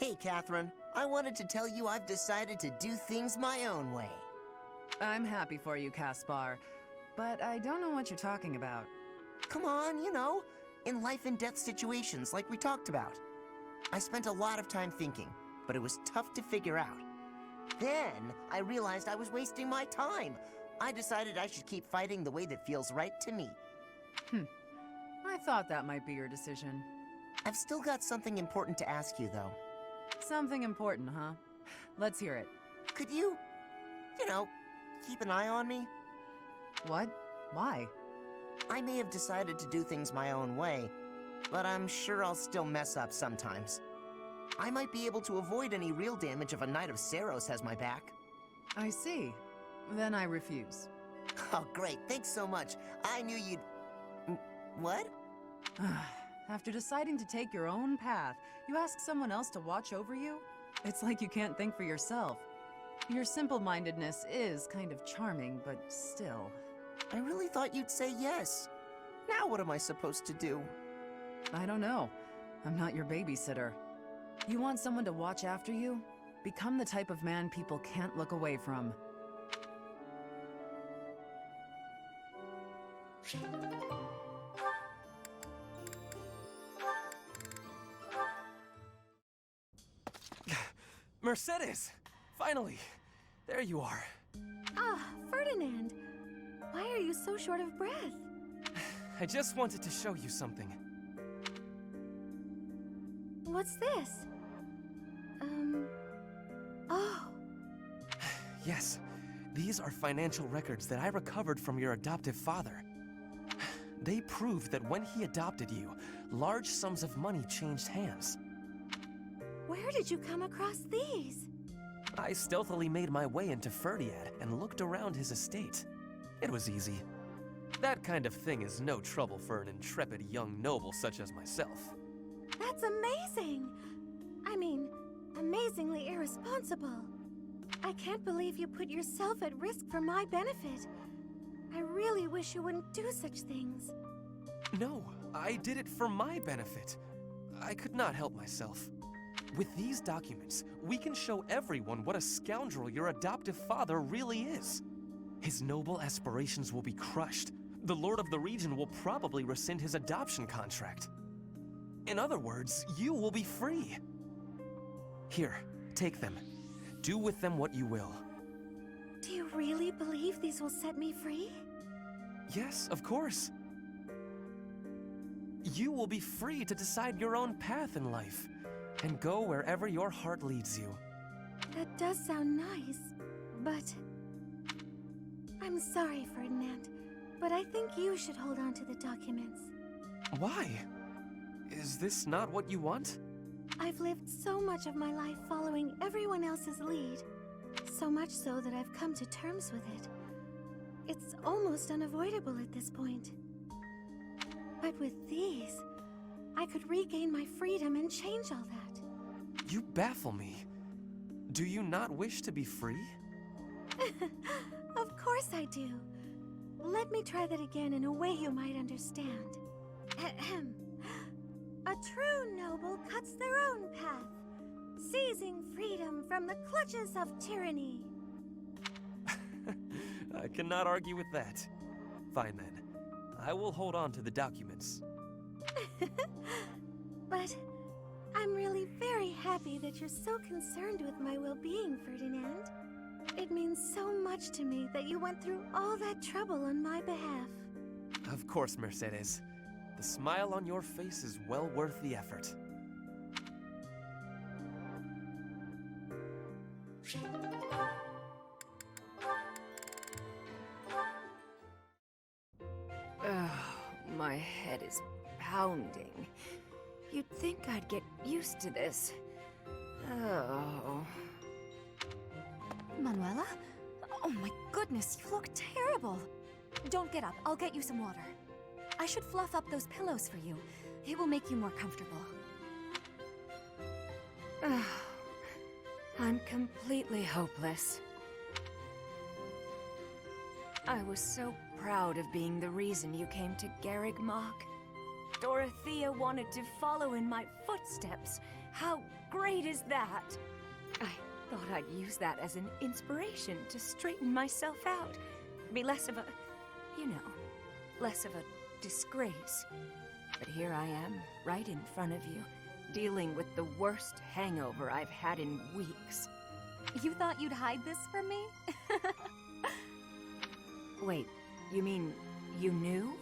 Hey, Catherine. I wanted to tell you I've decided to do things my own way. I'm happy for you, Caspar, but I don't know what you're talking about. Come on, in life and death situations like we talked about. I spent a lot of time thinking, but it was tough to figure out. Then, I realized I was wasting my time. I decided I should keep fighting the way that feels right to me. I thought that might be your decision. I've still got something important to ask you, though. Something important, huh? Let's hear it. Could you, keep an eye on me? What? Why? I may have decided to do things my own way, but I'm sure I'll still mess up sometimes. I might be able to avoid any real damage if a Knight of Saros has my back. I see. Then I refuse. Oh, great. Thanks so much. I knew you'd... What? After deciding to take your own path, you ask someone else to watch over you? It's like you can't think for yourself. Your simple-mindedness is kind of charming, but still. I really thought you'd say yes. Now what am I supposed to do? I don't know. I'm not your babysitter. You want someone to watch after you? Become the type of man people can't look away from. Mercedes! Finally! There you are. Ah, Ferdinand! Why are you so short of breath? I just wanted to show you something. What's this? Oh. Yes, these are financial records that I recovered from your adoptive father. They prove that when he adopted you, large sums of money changed hands. Where did you come across these? I stealthily made my way into Ferdiad and looked around his estate. It was easy. That kind of thing is no trouble for an intrepid young noble such as myself. That's amazing! I mean, amazingly irresponsible. I can't believe you put yourself at risk for my benefit. I really wish you wouldn't do such things. No, I did it for my benefit. I could not help myself. With these documents, we can show everyone what a scoundrel your adoptive father really is. His noble aspirations will be crushed. The Lord of the region will probably rescind his adoption contract. In other words, you will be free. Here, take them. Do with them what you will. Do you really believe these will set me free? Yes, of course. You will be free to decide your own path in life, and go wherever your heart leads you. That does sound nice, but... I'm sorry, Ferdinand, but I think you should hold on to the documents. Why? Is this not what you want? I've lived so much of my life following everyone else's lead, so much so that I've come to terms with it. It's almost unavoidable at this point. But with these, I could regain my freedom and change all that. You baffle me. Do you not wish to be free? Of course I do. Let me try that again in a way you might understand. Ahem. A true noble cuts their own path, seizing freedom from the clutches of tyranny. I cannot argue with that. Fine then. I will hold on to the documents. But I'm really very happy that you're so concerned with my well-being, Ferdinand. It means so much to me that you went through all that trouble on my behalf. Of course, Mercedes. The smile on your face is well worth the effort. My head is pounding. You'd think I'd get used to this. Oh. Manuela? Oh my goodness, you look terrible. Don't get up, I'll get you some water. I should fluff up those pillows for you. It will make you more comfortable. I'm completely hopeless. I was so proud of being the reason you came to Garreg Mach. Dorothea wanted to follow in my footsteps. How great is that? I thought I'd use that as an inspiration to straighten myself out. Be less of a, you know, less of a disgrace. But here I am, right in front of you, dealing with the worst hangover I've had in weeks. You thought you'd hide this from me? Wait, you mean you knew?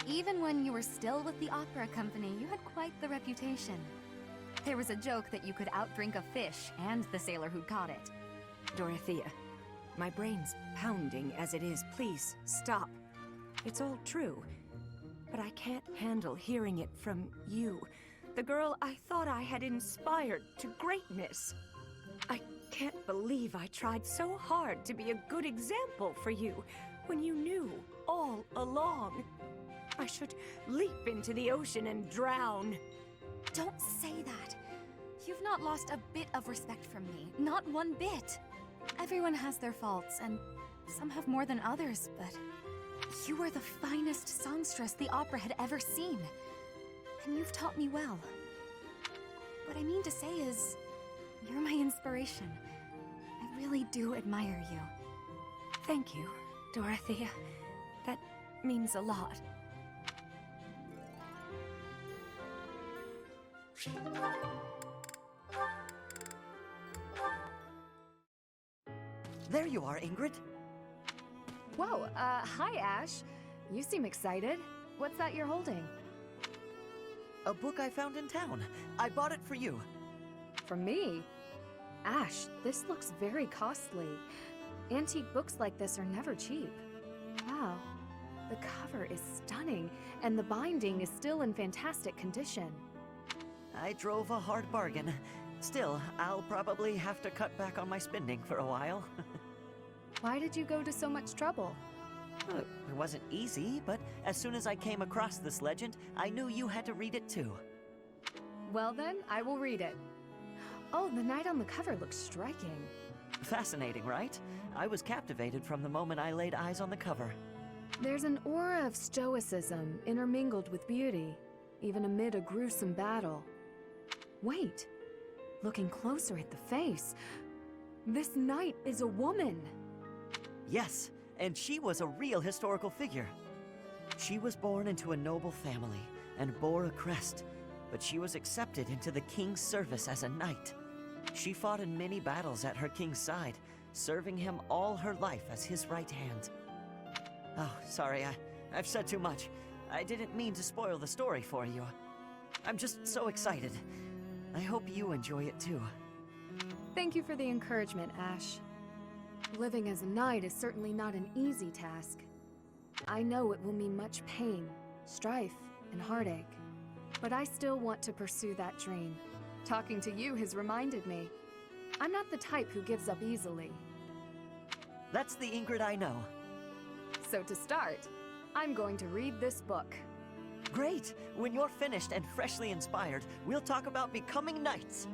Even when you were still with the opera company, you had quite the reputation. There was a joke that you could outdrink a fish and the sailor who caught it. Dorothea, my brain's pounding as it is. Please, stop. It's all true, but I can't handle hearing it from you, the girl I thought I had inspired to greatness. I can't believe I tried so hard to be a good example for you when you knew all along. I should leap into the ocean and drown. Don't say that. You've not lost a bit of respect from me. Not one bit. Everyone has their faults, and some have more than others, but you are the finest songstress the opera had ever seen. And you've taught me well. What I mean to say is, you're my inspiration. I really do admire you. Thank you, Dorothea. That means a lot. There you are, Ingrid. Whoa, hi Ash. You seem excited. What's that you're holding? A book I found in town. I bought it for you. For me? Ash, this looks very costly. Antique books like this are never cheap. Wow, the cover is stunning, and the binding is still in fantastic condition. I drove a hard bargain. Still, I'll probably have to cut back on my spending for a while. Why did you go to so much trouble? It wasn't easy, but as soon as I came across this legend, I knew you had to read it too. Well then, I will read it. Oh, the knight on the cover looks striking. Fascinating, right? I was captivated from the moment I laid eyes on the cover. There's an aura of stoicism intermingled with beauty, even amid a gruesome battle. Wait, looking closer at the face, this knight is a woman. Yes, and she was a real historical figure. She was born into a noble family and bore a crest, but she was accepted into the king's service as a knight. She fought in many battles at her king's side, serving him all her life as his right hand. Oh, sorry, I've said too much. I didn't mean to spoil the story for you. I'm just so excited. I hope you enjoy it too. Thank you for the encouragement, Ash. Living as a knight is certainly not an easy task. I know it will mean much pain, strife, and heartache. But I still want to pursue that dream. Talking to you has reminded me. I'm not the type who gives up easily. That's the Ingrid I know. So to start, I'm going to read this book. Great! When you're finished and freshly inspired, we'll talk about becoming knights.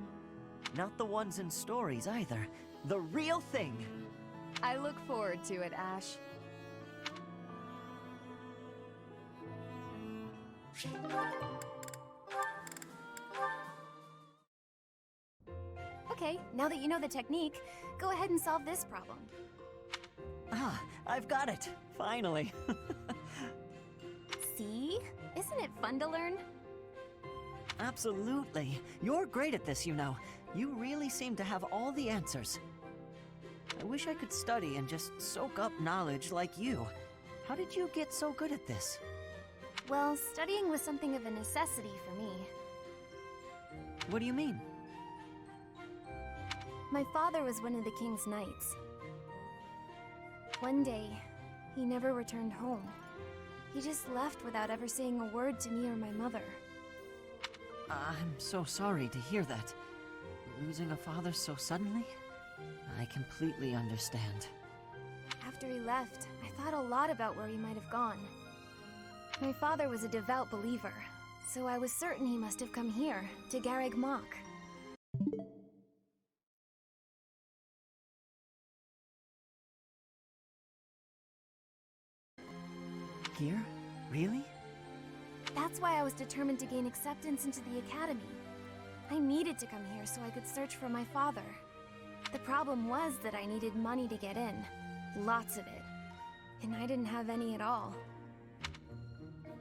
Not the ones in stories either. The real thing. I look forward to it, Ash. Okay, now that you know the technique, go ahead and solve this problem. Ah, I've got it. Finally. See? Isn't it fun to learn? Absolutely. You're great at this, you know. You really seem to have all the answers. I wish I could study and just soak up knowledge like you. How did you get so good at this? Well, studying was something of a necessity for me. What do you mean? My father was one of the king's knights. One day, he never returned home. He just left without ever saying a word to me or my mother. I'm so sorry to hear that. Losing a father so suddenly? I completely understand. After he left, I thought a lot about where he might have gone. My father was a devout believer, so I was certain he must have come here, to Garreg Mach. Here? Really? That's why I was determined to gain acceptance into the academy. I needed to come here so I could search for my father. The problem was that I needed money to get in. Lots of it. And I didn't have any at all.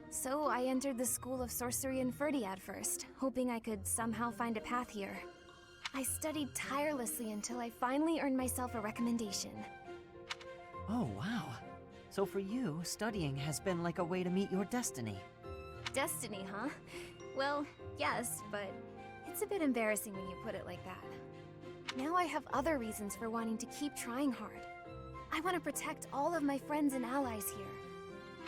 So I entered the School of Sorcery and Ferdiad first, hoping I could somehow find a path here. I studied tirelessly until I finally earned myself a recommendation. Oh, wow. So for you, studying has been like a way to meet your destiny. Destiny, huh? Well, yes, but it's a bit embarrassing when you put it like that. Now I have other reasons for wanting to keep trying hard. I want to protect all of my friends and allies here.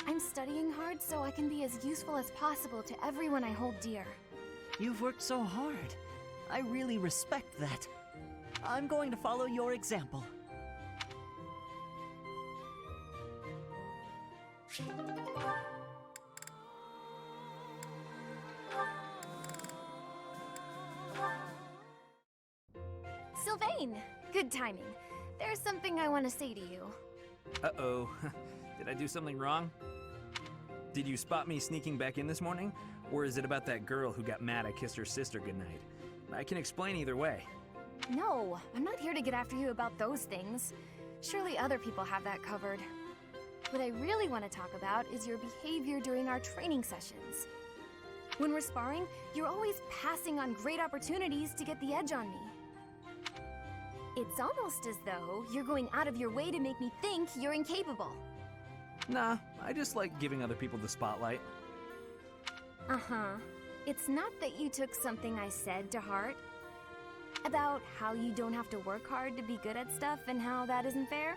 I'm studying hard so I can be as useful as possible to everyone I hold dear. You've worked so hard. I really respect that. I'm going to follow your example. Sylvain! Good timing. There's something I want to say to you. Uh-oh. Did I do something wrong? Did you spot me sneaking back in this morning? Or is it about that girl who got mad I kissed her sister goodnight? I can explain either way. No, I'm not here to get after you about those things. Surely other people have that covered. What I really want to talk about is your behavior during our training sessions. When we're sparring, you're always passing on great opportunities to get the edge on me. It's almost as though you're going out of your way to make me think you're incapable. Nah, I just like giving other people the spotlight. Uh-huh. It's not that you took something I said to heart. About how you don't have to work hard to be good at stuff and how that isn't fair?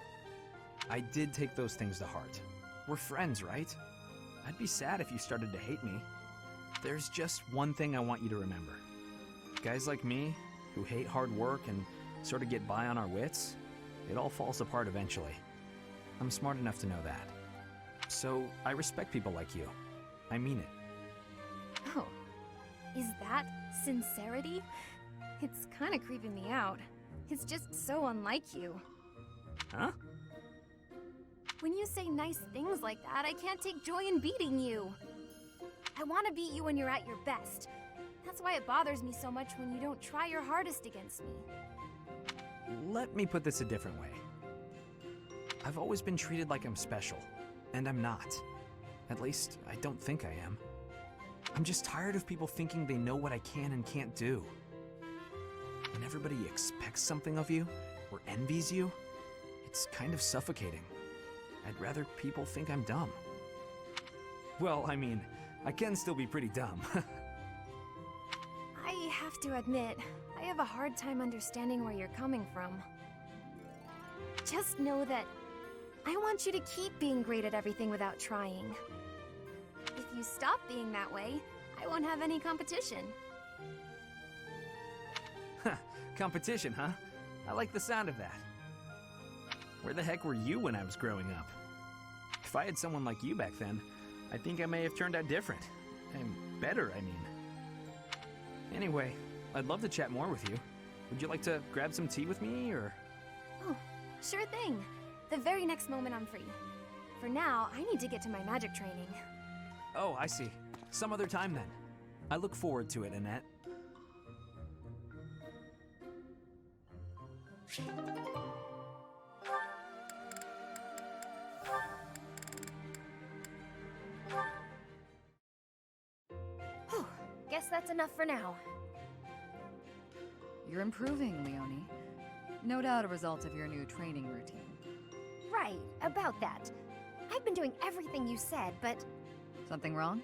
I did take those things to heart. We're friends, right? I'd be sad if you started to hate me. There's just one thing I want you to remember. Guys like me, who hate hard work and sort of get by on our wits, it all falls apart eventually. I'm smart enough to know that. So I respect people like you. I mean it. Oh. Is that sincerity? It's kind of creeping me out. It's just so unlike you. Huh? When you say nice things like that, I can't take joy in beating you. I want to beat you when you're at your best. That's why it bothers me so much when you don't try your hardest against me. Let me put this a different way. I've always been treated like I'm special, and I'm not. At least, I don't think I am. I'm just tired of people thinking they know what I can and can't do. When everybody expects something of you, or envies you, it's kind of suffocating. I'd rather people think I'm dumb. Well, I mean, I can still be pretty dumb. I have to admit, I have a hard time understanding where you're coming from. Just know that I want you to keep being great at everything without trying. If you stop being that way, I won't have any competition. Competition, huh? I like the sound of that. Where the heck were you when I was growing up? If I had someone like you back then, I think I may have turned out different. And better, I mean. Anyway, I'd love to chat more with you. Would you like to grab some tea with me, or...? Oh, sure thing. The very next moment I'm free. For now, I need to get to my magic training. Oh, I see. Some other time then. I look forward to it, Annette. Whew, guess that's enough for now. You're improving, Leonie. No doubt a result of your new training routine. Right, about that. I've been doing everything you said, but Something wrong?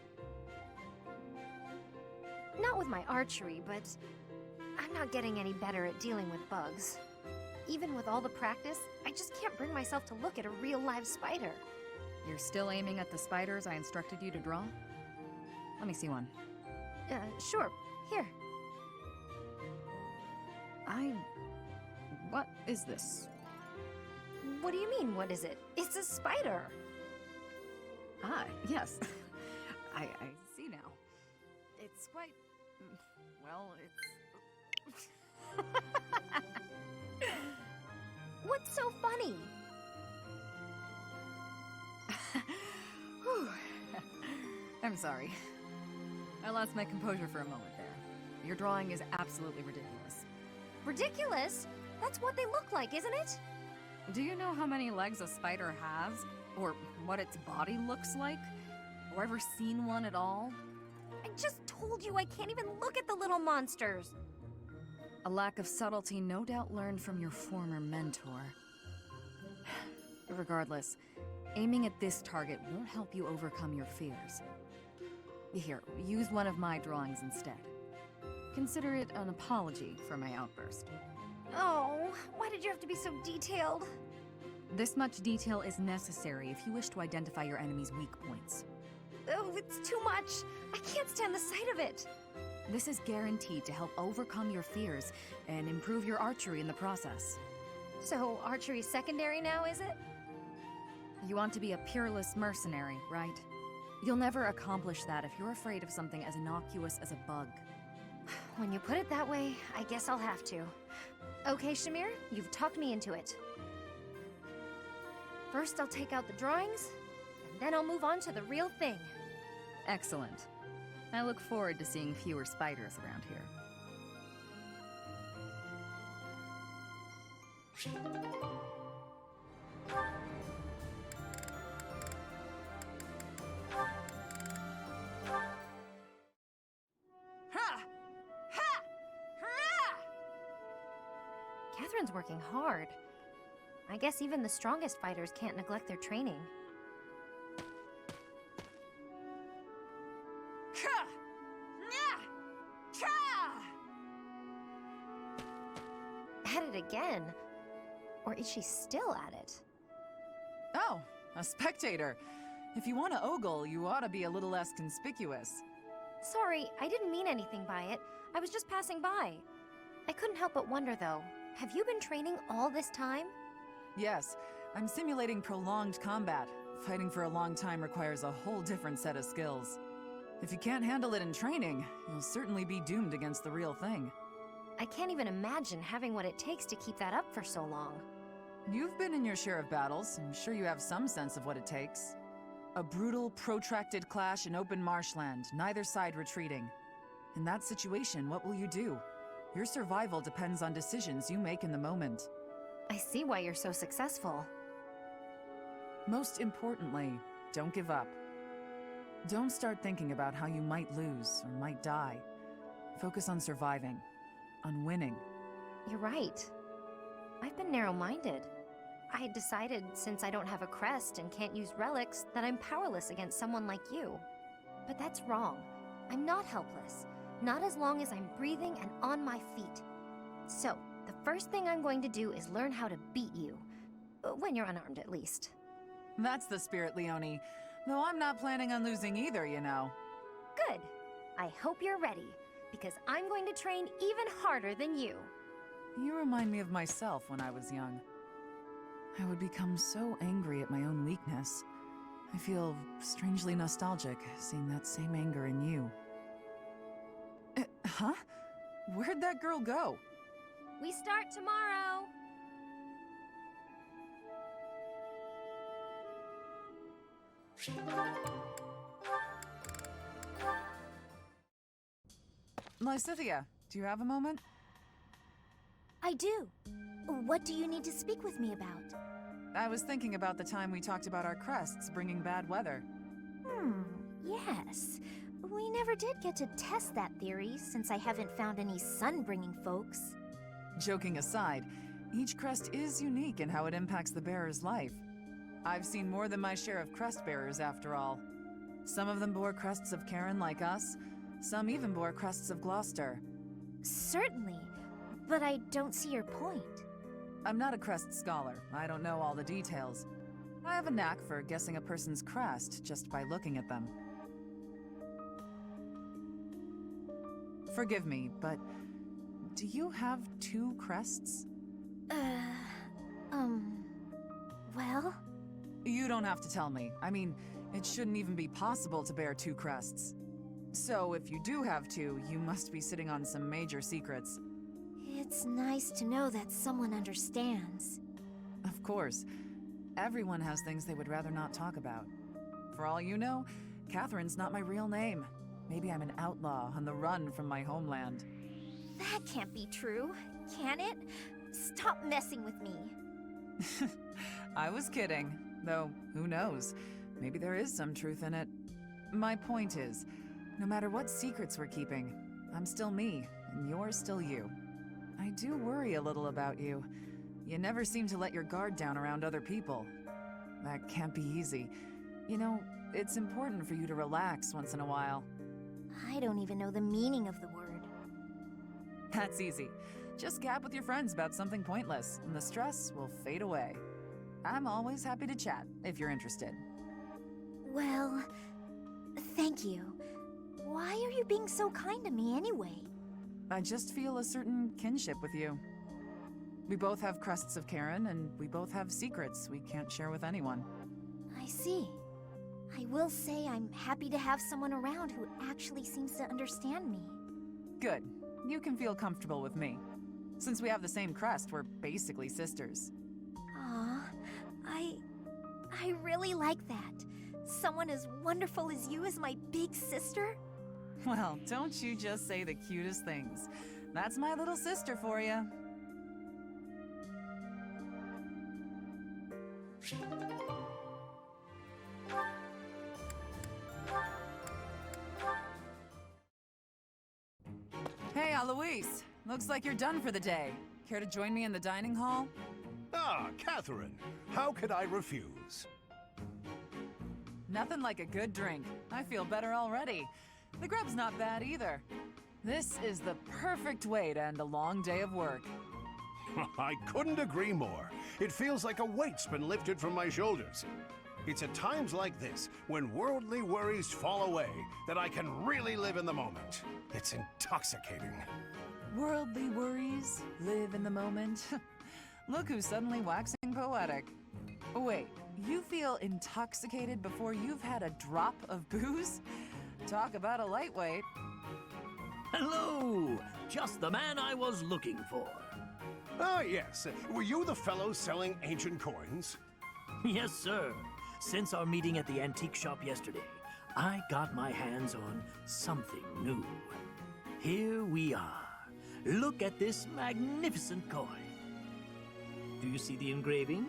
not with my archery, but I'm not getting any better at dealing with bugs. Even with all the practice, I just can't bring myself to look at a real live spider. You're still aiming at the spiders I instructed you to draw? Let me see one. Sure. Here. What is this? What do you mean, what is it? It's a spider! Ah, yes. I see now. It's quite... well, it's... What's so funny? Whew. I'm sorry. I lost my composure for a moment there. Your drawing is absolutely ridiculous. Ridiculous? That's what they look like, isn't it? Do you know how many legs a spider has? Or what its body looks like? Or ever seen one at all? I just told you I can't even look at the little monsters. A lack of subtlety no doubt learned from your former mentor. Regardless, aiming at this target won't help you overcome your fears. Here, use one of my drawings instead. Consider it an apology for my outburst. Oh, why did you have to be so detailed? This much detail is necessary if you wish to identify your enemy's weak points. Oh, it's too much. I can't stand the sight of it. This is guaranteed to help overcome your fears and improve your archery in the process. So, archery's secondary now, is it? You want to be a peerless mercenary, right? You'll never accomplish that if you're afraid of something as innocuous as a bug. When you put it that way, I guess I'll have to. Okay, Shamir, you've talked me into it. First, I'll take out the drawings, and then I'll move on to the real thing. Excellent. I look forward to seeing fewer spiders around here. Catherine's working hard. I guess even the strongest fighters can't neglect their training. At it again. Or is she still at it? Oh, a spectator. If you want to ogle, you ought to be a little less conspicuous. Sorry, I didn't mean anything by it. I was just passing by. I couldn't help but wonder, though. Have you been training all this time? Yes, I'm simulating prolonged combat. Fighting for a long time requires a whole different set of skills. If you can't handle it in training, you'll certainly be doomed against the real thing. I can't even imagine having what it takes to keep that up for so long. You've been in your share of battles. I'm sure you have some sense of what it takes. A brutal, protracted clash in open marshland, neither side retreating. In that situation, what will you do? Your survival depends on decisions you make in the moment. I see why you're so successful. Most importantly, don't give up. Don't start thinking about how you might lose or might die. Focus on surviving, on winning. You're right. I've been narrow-minded. I had decided, since I don't have a crest and can't use relics, that I'm powerless against someone like you. But that's wrong. I'm not helpless. Not as long as I'm breathing and on my feet. So, the first thing I'm going to do is learn how to beat you. When you're unarmed, at least. That's the spirit, Leonie. Though I'm not planning on losing either, you know. Good. I hope you're ready, because I'm going to train even harder than you. You remind me of myself when I was young. I would become so angry at my own weakness. I feel strangely nostalgic seeing that same anger in you. Huh? Where'd that girl go? We start tomorrow! Lysithia, do you have a moment? I do. What do you need to speak with me about? I was thinking about the time we talked about our crests bringing bad weather. Yes. We never did get to test that theory, since I haven't found any sun-bringing folks. Joking aside, each crest is unique in how it impacts the bearer's life. I've seen more than my share of crest bearers, after all. Some of them bore crests of Karen like us, some even bore crests of Gloucester. Certainly, but I don't see your point. I'm not a crest scholar. I don't know all the details. I have a knack for guessing a person's crest just by looking at them. Forgive me, but do you have 2 crests? Well? You don't have to tell me. I mean, it shouldn't even be possible to bear 2 crests. So if you do have 2, you must be sitting on some major secrets. It's nice to know that someone understands. Of course. Everyone has things they would rather not talk about. For all you know, Catherine's not my real name. Maybe I'm an outlaw on the run from my homeland. That can't be true, can it? Stop messing with me. I was kidding, though who knows? Maybe there is some truth in it. My point is, no matter what secrets we're keeping, I'm still me, and you're still you. I do worry a little about you. You never seem to let your guard down around other people. That can't be easy. You know, it's important for you to relax once in a while. I don't even know the meaning of the word. That's easy. Just gab with your friends about something pointless, and the stress will fade away. I'm always happy to chat, if you're interested. Well, thank you. Why are you being so kind to me anyway? I just feel a certain kinship with you. We both have crests of Karen, and we both have secrets we can't share with anyone. I see. I will say I'm happy to have someone around who actually seems to understand me. Good. You can feel comfortable with me. Since we have the same crest, we're basically sisters. Aw, I really like that. Someone as wonderful as you is my big sister? Well, don't you just say the cutest things. That's my little sister for you. Hey, Alois. Looks like you're done for the day. Care to join me in the dining hall? Ah, Catherine, how could I refuse? Nothing like a good drink. I feel better already. The grub's not bad either. This is the perfect way to end a long day of work. I couldn't agree more. It feels like a weight's been lifted from my shoulders. It's at times like this, when worldly worries fall away, that I can really live in the moment. It's intoxicating. Worldly worries, live in the moment. Look who's suddenly waxing poetic. Wait, you feel intoxicated before you've had a drop of booze? Talk about a lightweight. Hello! Just the man I was looking for. Ah, yes. Were you the fellow selling ancient coins? Yes, sir. Since our meeting at the antique shop yesterday, I got my hands on something new. Here we are. Look at this magnificent coin. Do you see the engraving?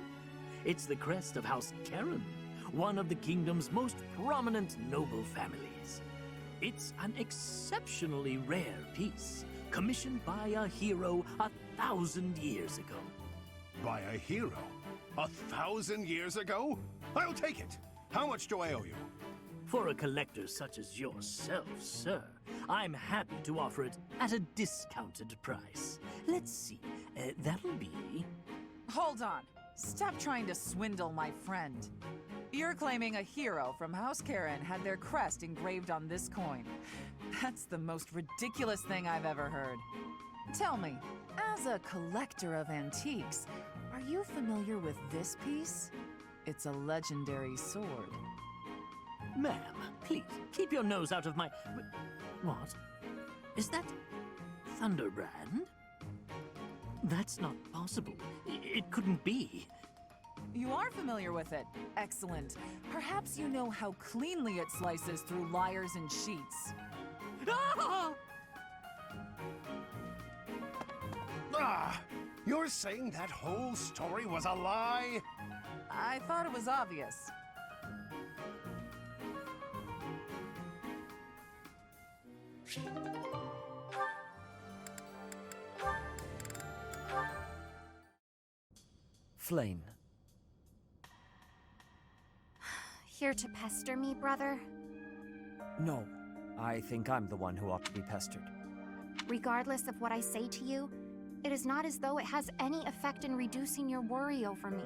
It's the crest of House Karen, one of the kingdom's most prominent noble families. It's an exceptionally rare piece, commissioned by a hero 1,000 years ago. By a hero? 1,000 years ago? I'll take it. How much do I owe you? For a collector such as yourself, sir, I'm happy to offer it at a discounted price. Let's see, that'll be... Hold on. Stop trying to swindle my friend. You're claiming a hero from House Karen had their crest engraved on this coin. That's the most ridiculous thing I've ever heard. Tell me, as a collector of antiques, are you familiar with this piece? It's a legendary sword. Ma'am, please, keep your nose out of my... What? Is that Thunderbrand? That's not possible. It couldn't be. You are familiar with it. Excellent. Perhaps you know how cleanly it slices through liars and cheats. Ah! Ah! You're saying that whole story was a lie? I thought it was obvious. Flame. Here to pester me, brother? No, I think I'm the one who ought to be pestered. Regardless of what I say to you, it is not as though it has any effect in reducing your worry over me.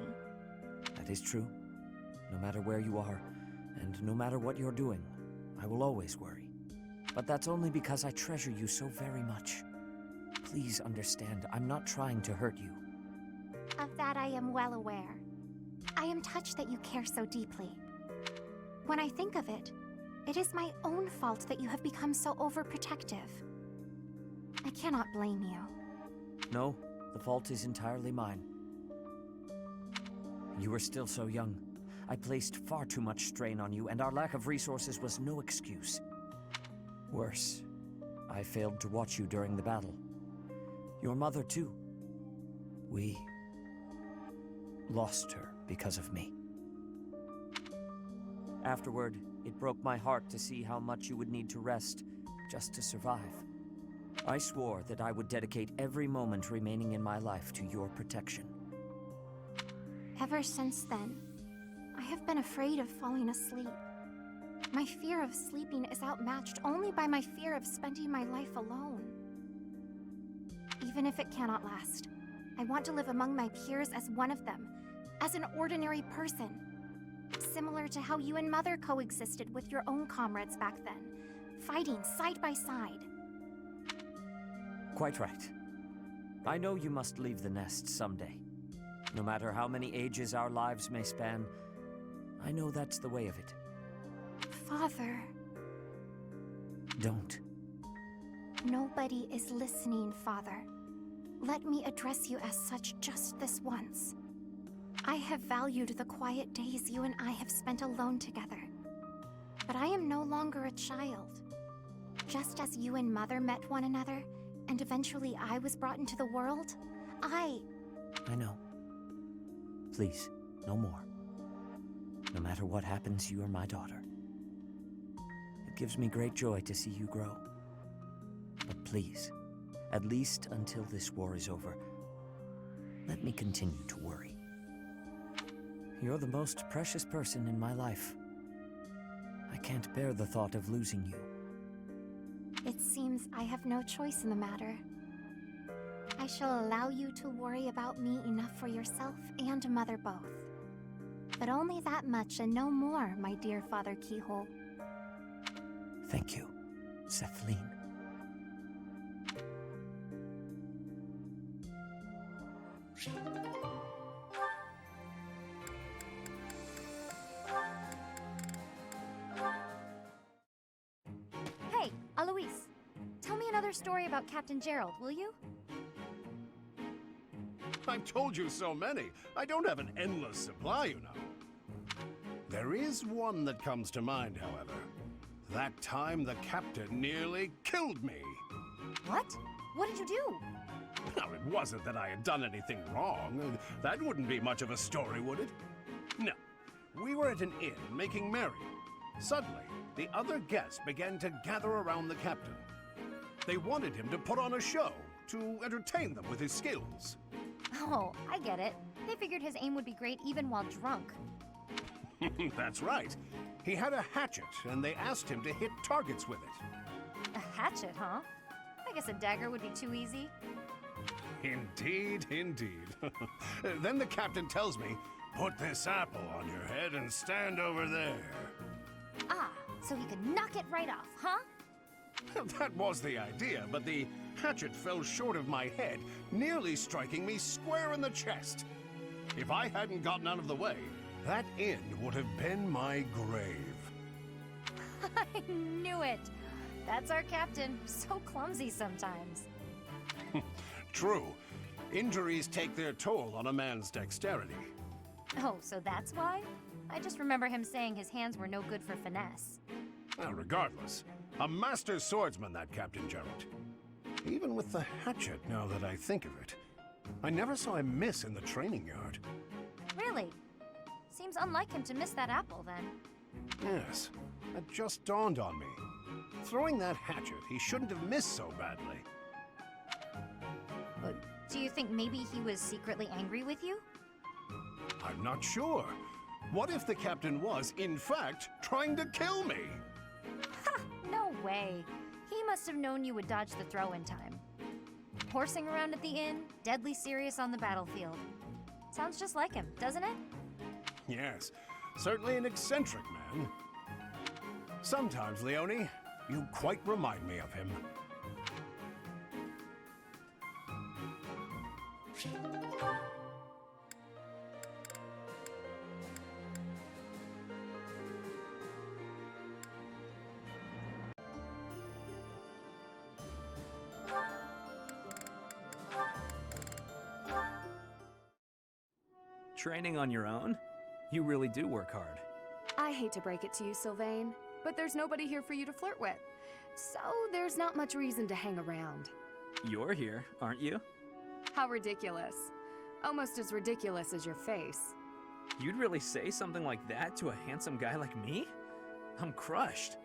That is true. No matter where you are, and no matter what you're doing, I will always worry. But that's only because I treasure you so very much. Please understand, I'm not trying to hurt you. Of that I am well aware. I am touched that you care so deeply. When I think of it, it is my own fault that you have become so overprotective. I cannot blame you. No, the fault is entirely mine. You were still so young. I placed far too much strain on you, and our lack of resources was no excuse. Worse, I failed to watch you during the battle. Your mother, too. We lost her because of me. Afterward, it broke my heart to see how much you would need to rest just to survive. I swore that I would dedicate every moment remaining in my life to your protection. Ever since then, I have been afraid of falling asleep. My fear of sleeping is outmatched only by my fear of spending my life alone. Even if it cannot last, I want to live among my peers as one of them, as an ordinary person. Similar to how you and Mother coexisted with your own comrades back then, fighting side by side. Quite right. I know you must leave the nest someday. No matter how many ages our lives may span, I know that's the way of it. Father. Don't. Nobody is listening, Father. Let me address you as such just this once. I have valued the quiet days you and I have spent alone together. But I am no longer a child. Just as you and Mother met one another, and eventually I was brought into the world, I know. Please, no more. No matter what happens, you are my daughter. It gives me great joy to see you grow. But please, at least until this war is over, let me continue to worry. You're the most precious person in my life. I can't bear the thought of losing you. It seems I have no choice in the matter. I shall allow you to worry about me enough for yourself and Mother both. But only that much and no more, my dear Father Keyhole. Thank you, Sephleen. Hey, Alois. Tell me another story about Captain Gerald, will you? I've told you so many. I don't have an endless supply, you know. There is one that comes to mind, however. That time the captain nearly killed me. What? What did you do? Now, it wasn't that I had done anything wrong. That wouldn't be much of a story, would it? No. We were at an inn making merry. Suddenly, the other guests began to gather around the captain. They wanted him to put on a show to entertain them with his skills. Oh, I get it. They figured his aim would be great even while drunk. That's right. He had a hatchet, and they asked him to hit targets with it. A hatchet, huh? I guess a dagger would be too easy. Indeed, indeed. Then the captain tells me, "Put this apple on your head and stand over there." Ah, so he could knock it right off, huh? That was the idea, but the hatchet fell short of my head, nearly striking me square in the chest. If I hadn't gotten out of the way, that inn would have been my grave. I knew it. That's our captain. So clumsy sometimes. True. Injuries take their toll on a man's dexterity. Oh, so that's why? I just remember him saying his hands were no good for finesse. Well, regardless, a master swordsman, that Captain Gerald. Even with the hatchet, now that I think of it. I never saw him miss in the training yard. Really? Seems unlike him to miss that apple, then. Yes, that just dawned on me. Throwing that hatchet, he shouldn't have missed so badly. But do you think maybe he was secretly angry with you? I'm not sure. What if the captain was, in fact, trying to kill me? Ha! No way. He must have known you would dodge the throw in time. Horsing around at the inn, deadly serious on the battlefield. Sounds just like him, doesn't it? Yes, certainly an eccentric man. Sometimes, Leone, you quite remind me of him. Training on your own? You really do work hard. I hate to break it to you, Sylvain, but there's nobody here for you to flirt with. So there's not much reason to hang around. You're here, aren't you? How ridiculous. Almost as ridiculous as your face. You'd really say something like that to a handsome guy like me? I'm crushed.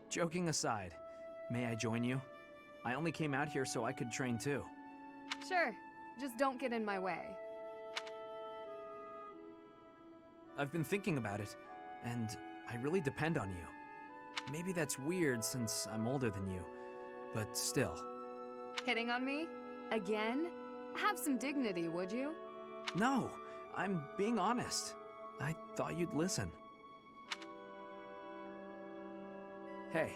Joking aside, may I join you? I only came out here so I could train too. Sure, just don't get in my way. I've been thinking about it, and I really depend on you. Maybe that's weird since I'm older than you, but still. Hitting on me? Again? Have some dignity, would you? No, I'm being honest. I thought you'd listen. Hey,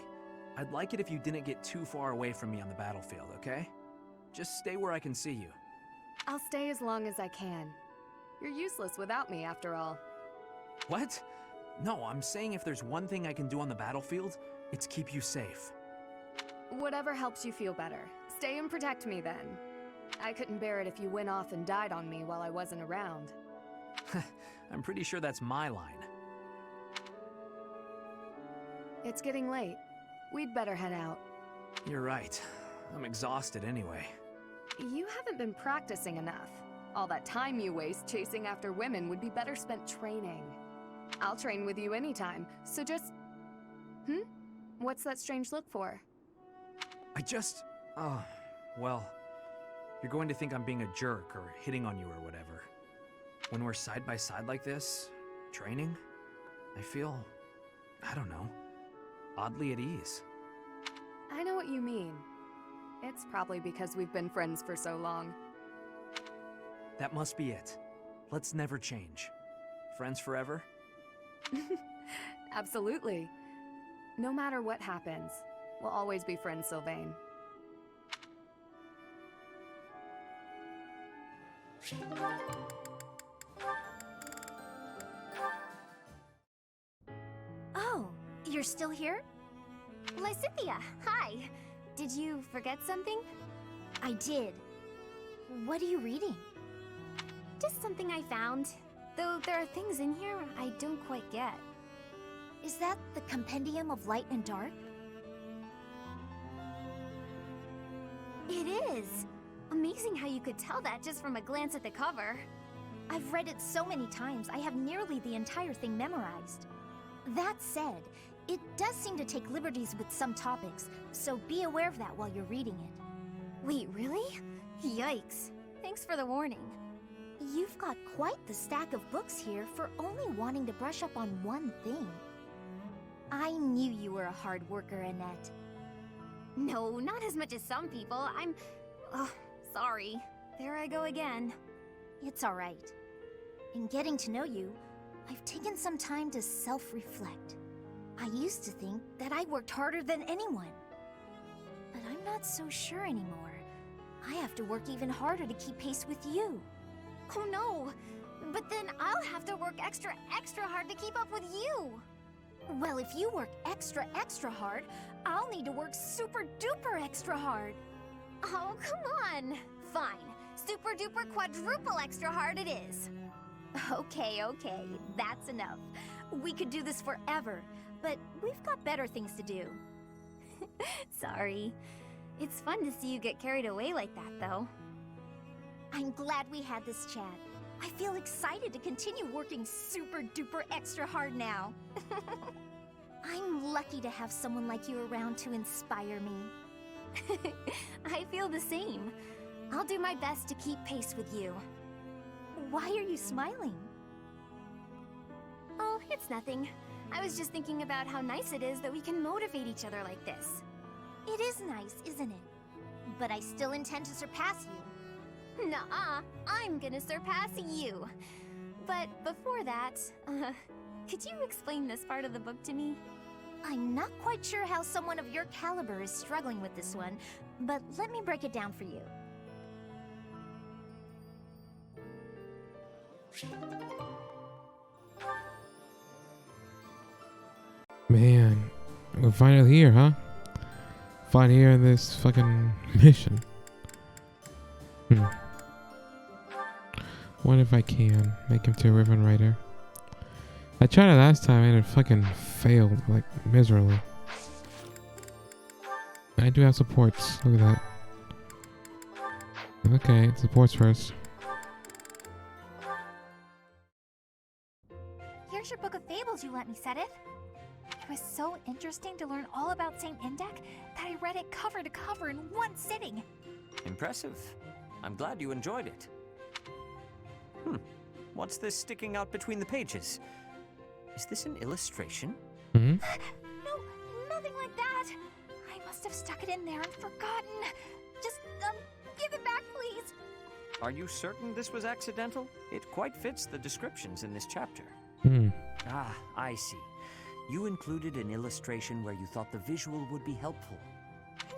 I'd like it if you didn't get too far away from me on the battlefield, okay? Just stay where I can see you. I'll stay as long as I can. You're useless without me, after all. What? No, I'm saying if there's one thing I can do on the battlefield, it's keep you safe. Whatever helps you feel better. Stay and protect me then. I couldn't bear it if you went off and died on me while I wasn't around. I'm pretty sure that's my line. It's getting late. We'd better head out. You're right. I'm exhausted anyway. You haven't been practicing enough. All that time you waste chasing after women would be better spent training. I'll train with you anytime, so just... What's that strange look for? Well, you're going to think I'm being a jerk or hitting on you or whatever. When we're side by side like this, training, I feel, I don't know, oddly at ease. I know what you mean. It's probably because we've been friends for so long. That must be it. Let's never change. Friends forever? Absolutely. No matter what happens, we'll always be friends, Sylvain. Oh, you're still here? Lysithia, hi. Did you forget something? I did. What are you reading? Just something I found. Though there are things in here I don't quite get. Is that the Compendium of Light and Dark? It is! Amazing how you could tell that just from a glance at the cover. I've read it so many times, I have nearly the entire thing memorized. That said, it does seem to take liberties with some topics, so be aware of that while you're reading it. Wait, really? Yikes. Thanks for the warning. You've got quite the stack of books here for only wanting to brush up on one thing. I knew you were a hard worker, Annette. No, not as much as some people. Sorry. There I go again. It's alright. In getting to know you, I've taken some time to self-reflect. I used to think that I worked harder than anyone. But I'm not so sure anymore. I have to work even harder to keep pace with you. Oh no! But then I'll have to work extra hard to keep up with you! Well, if you work extra hard, I'll need to work super duper extra hard. Oh, come on! Fine. Super duper quadruple extra hard it is. Okay, that's enough. We could do this forever, but we've got better things to do. Sorry. It's fun to see you get carried away like that, though. I'm glad we had this chat. I feel excited to continue working super duper extra hard now. I'm lucky to have someone like you around to inspire me. I feel the same. I'll do my best to keep pace with you. Why are you smiling? Oh, it's nothing. I was just thinking about how nice it is that we can motivate each other like this. It is nice, isn't it? But I still intend to surpass you. Nuh-uh, I'm gonna surpass you. But before that, could you explain this part of the book to me? I'm not quite sure how someone of your caliber is struggling with this one, but let me break it down for you. Man, we're finally here, huh? Finally here in this fucking mission. What if I can make him to a Riven Rider? I tried it last time and it fucking failed, like, miserably. I do have supports. Look at that. Okay, supports first. Here's your book of fables you let me set it. It was so interesting to learn all about Saint Indec that I read it cover to cover in one sitting. Impressive. I'm glad you enjoyed it. What's this sticking out between the pages? Is this an illustration? Hmm? No, nothing like that. I must have stuck it in there and forgotten. Just, give it back, please. Are you certain this was accidental? It quite fits the descriptions in this chapter. Hmm. Ah, I see. You included an illustration where you thought the visual would be helpful.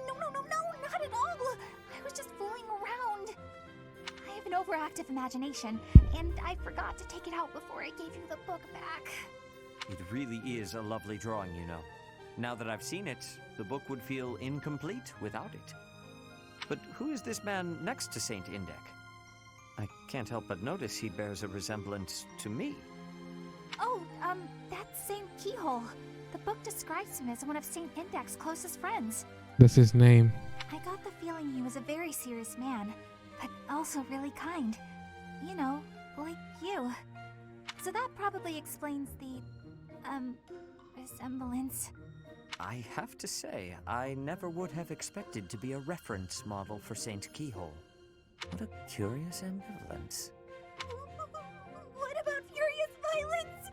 No, not at all. I was just fooling around. I have an overactive imagination, and I forgot to take it out before I gave you the book back. It really is a lovely drawing, you know. Now that I've seen it, the book would feel incomplete without it. But who is this man next to Saint Indec? I can't help but notice he bears a resemblance to me. Oh, that's Saint Keyhole. The book describes him as one of Saint Indec's closest friends. That's his name. I got the feeling he was a very serious man, but also really kind. You know, like you. So that probably explains the, resemblance. I have to say, I never would have expected to be a reference model for Saint Keyhole. What a curious ambivalence. What about furious violence?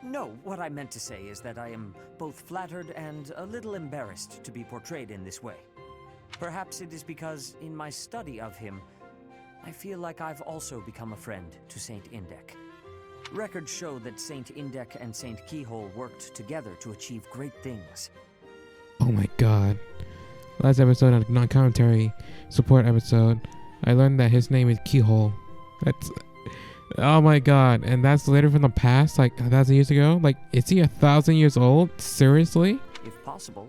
No, what I meant to say is that I am both flattered and a little embarrassed to be portrayed in this way. Perhaps it is because, in my study of him, I feel like I've also become a friend to Saint Indec. Records show that Saint Indec and Saint Keyhole worked together to achieve great things. Oh my god. Last episode on non-commentary support episode, I learned that his name is Keyhole. That's... Oh my god. And that's later from the past, like 1,000 years ago? Like, is he 1,000 years old? Seriously? If possible,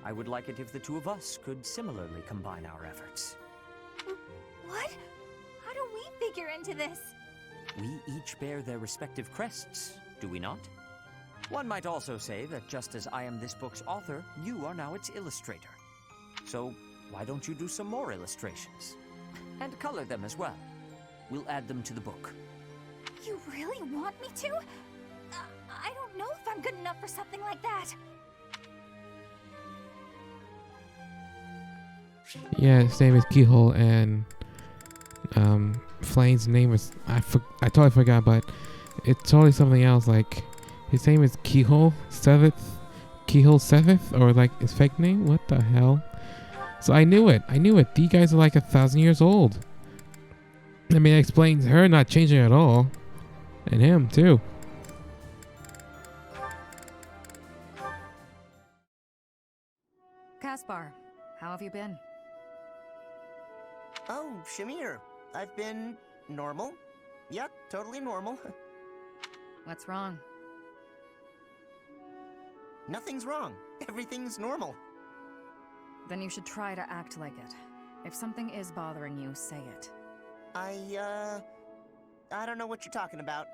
I would like it if the two of us could similarly combine our efforts. What? How do we figure into this? We each bear their respective crests, do we not? One might also say that just as I am this book's author, you are now its illustrator. So why don't you do some more illustrations? And color them as well. We'll add them to the book. You really want me to? I don't know if I'm good enough for something like that. Yeah, his name is Keyhole, and Flame's name is I totally forgot, but it's totally something else. Like his name is Keyhole Seventh, or like his fake name. What the hell? So I knew it. These guys are like 1,000 years old. I mean, it explains her not changing at all, and him too. Caspar, how have you been? Oh, Shamir. I've been normal. Yep, totally normal. What's wrong? Nothing's wrong. Everything's normal. Then you should try to act like it. If something is bothering you, say it. I don't know what you're talking about.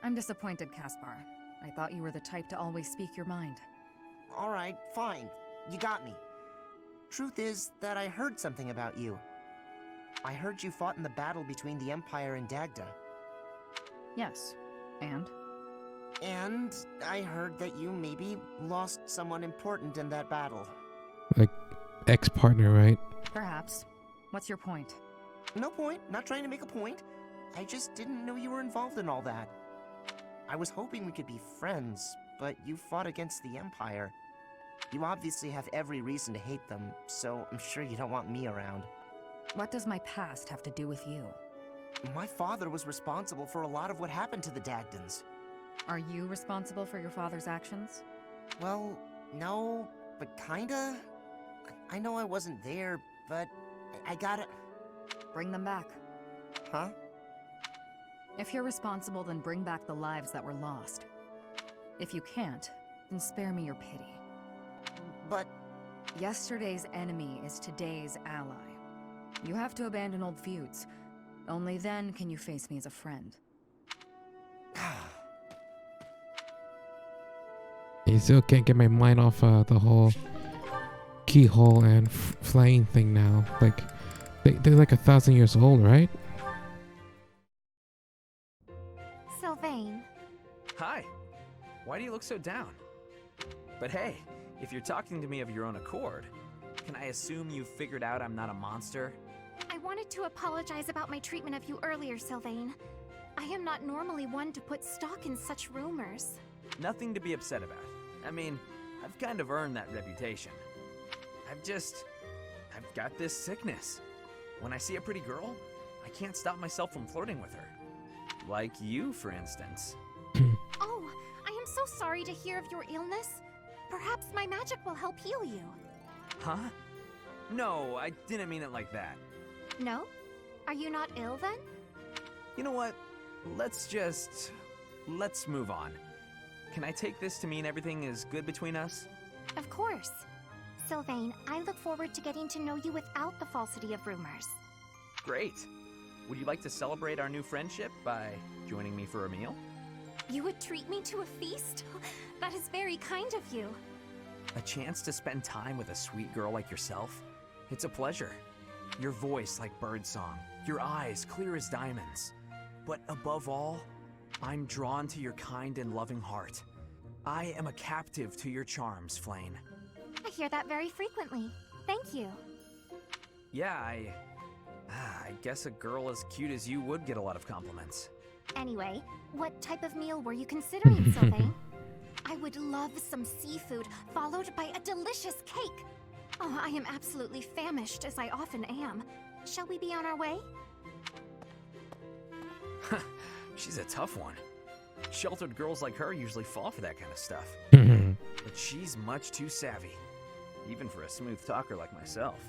I'm disappointed, Caspar. I thought you were the type to always speak your mind. Alright, fine. You got me. Truth is that I heard something about you. I heard you fought in the battle between the Empire and Dagda. Yes. And? And I heard that you maybe lost someone important in that battle. Like ex-partner, right? Perhaps. What's your point? No point. Not trying to make a point. I just didn't know you were involved in all that. I was hoping we could be friends, but you fought against the Empire. You obviously have every reason to hate them, so I'm sure you don't want me around. What does my past have to do with you? My father was responsible for a lot of what happened to the Dagdans. Are you responsible for your father's actions? Well, no, but kinda. I know I wasn't there, but I gotta... Bring them back. Huh? If you're responsible, then bring back the lives that were lost. If you can't, then spare me your pity. But... Yesterday's enemy is today's ally. You have to abandon old feuds. Only then can you face me as a friend. You still can't get my mind off the whole keyhole and flying thing now. Like, they're like 1,000 years old, right? Sylvain. Hi. Why do you look so down? But hey, if you're talking to me of your own accord, can I assume you've figured out I'm not a monster? I wanted to apologize about my treatment of you earlier, Sylvain. I am not normally one to put stock in such rumors. Nothing to be upset about. I mean, I've kind of earned that reputation. I've got this sickness. When I see a pretty girl, I can't stop myself from flirting with her. Like you, for instance. Oh, I am so sorry to hear of your illness. Perhaps my magic will help heal you. Huh? No, I didn't mean it like that. No? Are you not ill then? You know what? Let's move on. Can I take this to mean everything is good between us? Of course. Sylvain, I look forward to getting to know you without the falsity of rumors. Great. Would you like to celebrate our new friendship by joining me for a meal? You would treat me to a feast? That is very kind of you. A chance to spend time with a sweet girl like yourself? It's a pleasure. Your voice like birdsong, your eyes clear as diamonds. But above all, I'm drawn to your kind and loving heart. I am a captive to your charms, Flayn. I hear that very frequently. Thank you. Yeah, I guess a girl as cute as you would get a lot of compliments. Anyway, what type of meal were you considering, Sylvain? I would love some seafood, followed by a delicious cake. Oh, I am absolutely famished, as I often am. Shall we be on our way? She's a tough one. Sheltered girls like her usually fall for that kind of stuff. But she's much too savvy, even for a smooth talker like myself.